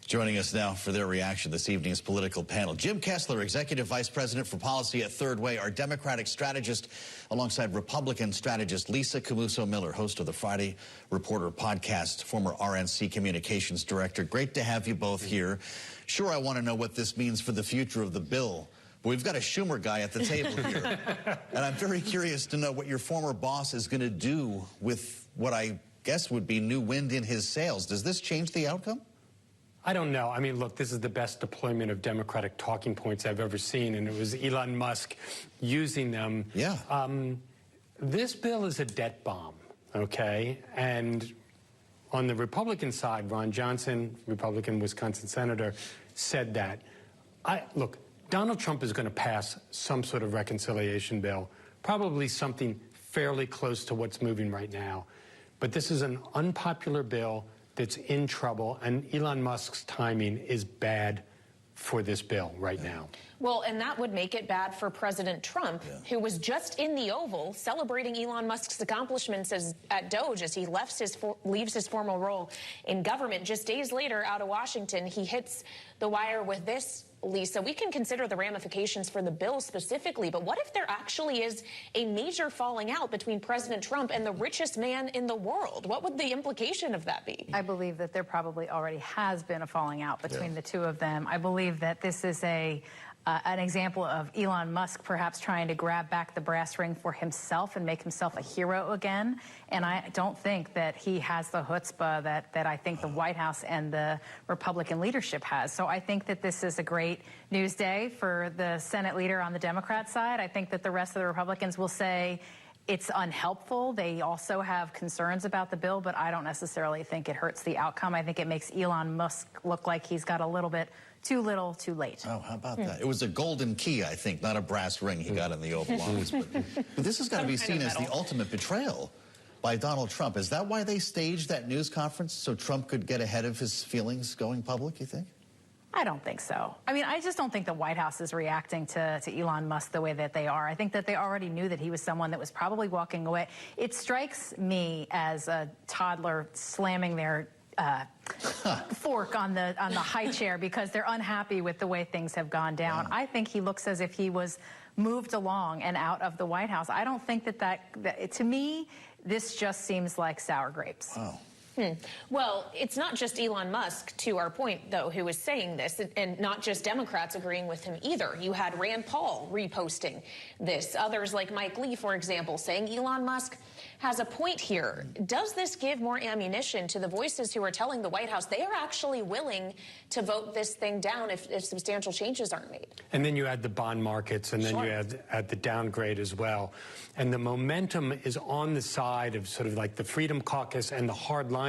Joining us now for their reaction this evening's political panel, Jim Kessler, Executive Vice President for Policy at Third Way, our Democratic strategist, alongside Republican strategist Lisa Camuso-Miller, host of the Friday Reporter podcast, former RNC Communications Director. Great to have you both here. Sure, I want to know what this means for the future of the bill, but we've got a Schumer guy at the table here. And I'm very curious to know what your former boss is going to do with what I guess would be new wind in his sails. Does this change the outcome? I don't know. I mean, look, this is the best deployment of Democratic talking points I've ever seen, and it was Elon Musk using them. Yeah. This bill is a debt bomb, okay? And on the Republican side, Ron Johnson, Republican Wisconsin senator, said that. Look, Donald Trump is going to pass some sort of reconciliation bill, probably something fairly close to what's moving right now. But this is an unpopular bill that's in trouble, and Elon Musk's timing is bad for this bill right now. Well, and that would make it bad for President Trump, who was just in the Oval celebrating Elon Musk's accomplishments at Doge as he leaves his formal role in government. Just days later, out of Washington, he hits the wire with this, Lisa. We can consider the ramifications for the bill specifically, but what if there actually is a major falling out between President Trump and the richest man in the world? What would the implication of that be? I believe that there probably already has been a falling out between the two of them. I believe that this is an example of Elon Musk perhaps trying to grab back the brass ring for himself and make himself a hero again. And I don't think that he has the chutzpah that I think the White House and the Republican leadership has. So I think that this is a great news day for the Senate leader on the Democrat side. I think that the rest of the Republicans will say it's unhelpful. They also have concerns about the bill, but I don't necessarily think it hurts the outcome. I think it makes Elon Musk look like he's got a little bit too little, too late. Oh, how about that? It was a golden key, I think, not a brass ring he got in the Oval Office. But this has got to be seen as the ultimate betrayal by Donald Trump. Is that why they staged that news conference, so Trump could get ahead of his feelings going public, you think? I don't think so. I mean, I just don't think the White House is reacting to Elon Musk the way that they are. I think that they already knew that he was someone that was probably walking away. It strikes me as a toddler slamming their fork on the high chair because they're unhappy with the way things have gone down. Wow. I think he looks as if he was moved along and out of the White House. I don't think that to me, this just seems like sour grapes. Wow. Well, it's not just Elon Musk, to our point, though, who is saying this, and not just Democrats agreeing with him either. You had Rand Paul reposting this. Others like Mike Lee, for example, saying Elon Musk has a point here. Does this give more ammunition to the voices who are telling the White House they are actually willing to vote this thing down if substantial changes aren't made? And then you add the bond markets, and then you add the downgrade as well. And the momentum is on the side of sort of like the Freedom Caucus and the hardliners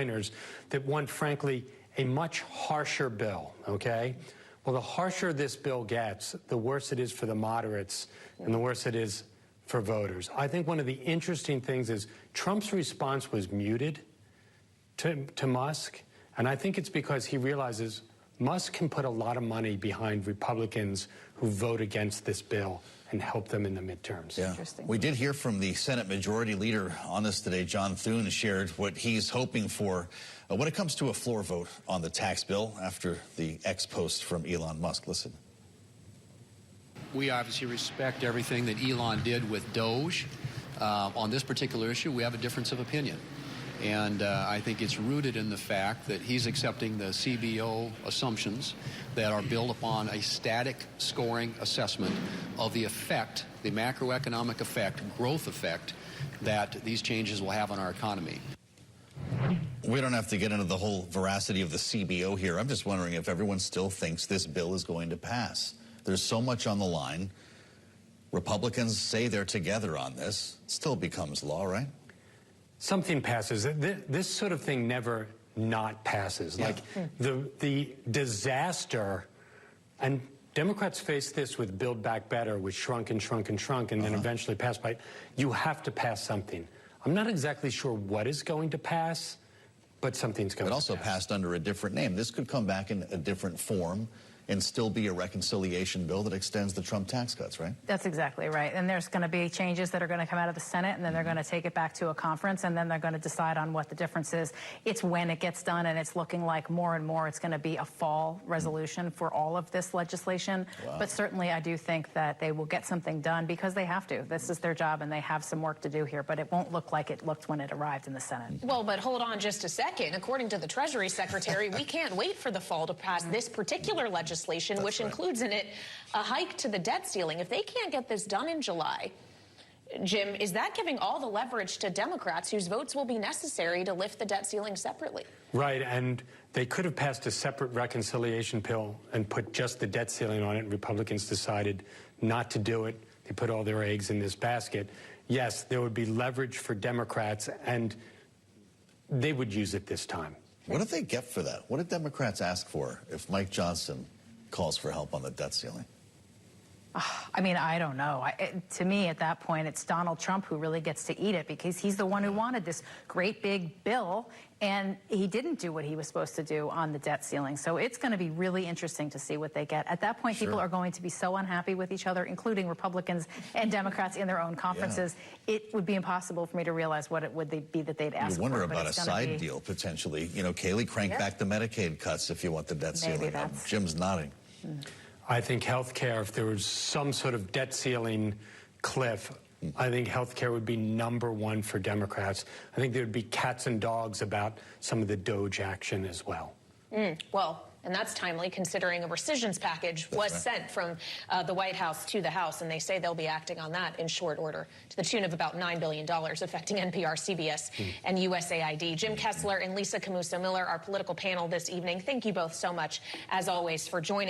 that want, frankly, a much harsher bill, okay? Well, the harsher this bill gets, the worse it is for the moderates and the worse it is for voters. I think one of the interesting things is Trump's response was muted to Musk, and I think it's because he realizes Musk can put a lot of money behind Republicans who vote against this bill and help them in the midterms. Yeah. Interesting. We did hear from the Senate Majority Leader on this today. John Thune shared what he's hoping for when it comes to a floor vote on the tax bill after the ex-post from Elon Musk. Listen. We obviously respect everything that Elon did with Doge. On this particular issue, we have a difference of opinion. And I think it's rooted in the fact that he's accepting the CBO assumptions that are built upon a static scoring assessment of the effect, the macroeconomic effect, growth effect, that these changes will have on our economy. We don't have to get into the whole veracity of the CBO here. I'm just wondering if everyone still thinks this bill is going to pass. There's so much on the line. Republicans say they're together on this. It still becomes law, right? Something passes. This sort of thing never not passes. Yeah. Like the disaster, and Democrats face this with Build Back Better, which shrunk and shrunk and shrunk and then eventually passed by. You have to pass something. I'm not exactly sure what is going to pass, but something's going to pass. It also passed under a different name. This could come back in a different form and still be a reconciliation bill that extends the Trump tax cuts, right? That's exactly right. And there's going to be changes that are going to come out of the Senate, and then they're going to take it back to a conference, and then they're going to decide on what the difference is. It's when it gets done, and it's looking like more and more it's going to be a fall resolution for all of this legislation. Wow. But certainly I do think that they will get something done because they have to. This is their job, and they have some work to do here, but it won't look like it looked when it arrived in the Senate. Well, but hold on just a second. According to the Treasury Secretary, we can't wait for the fall to pass this particular legislation, That's which right. includes in it a hike to the debt ceiling. If they can't get this done in July, Jim, is that giving all the leverage to Democrats whose votes will be necessary to lift the debt ceiling separately? Right, and they could have passed a separate reconciliation bill and put just the debt ceiling on it, and Republicans decided not to do it. They put all their eggs in this basket. Yes, there would be leverage for Democrats, and they would use it this time. What did they get for that? What did Democrats ask for if Mike Johnson calls for help on the debt ceiling? I mean, I don't know. To me, at that point, it's Donald Trump who really gets to eat it because he's the one who wanted this great big bill, and he didn't do what he was supposed to do on the debt ceiling. So it's going to be really interesting to see what they get. At that point, people are going to be so unhappy with each other, including Republicans and Democrats in their own conferences. Yeah. It would be impossible for me to realize what it would be that they'd ask for. You wonder about a side deal, potentially. You know, Kayleigh, crank back the Medicaid cuts if you want the debt ceiling. Jim's nodding. I think health care, if there was some sort of debt ceiling cliff, I think health care would be #1 for Democrats. I think there would be cats and dogs about some of the DOGE action as well. Well, and that's timely considering a rescissions package was sent from the White House to the House, and they say they'll be acting on that in short order to the tune of about $9 billion, affecting NPR, CBS, and USAID. Jim Kessler and Lisa Camuso Miller, our political panel this evening. Thank you both so much, as always, for joining.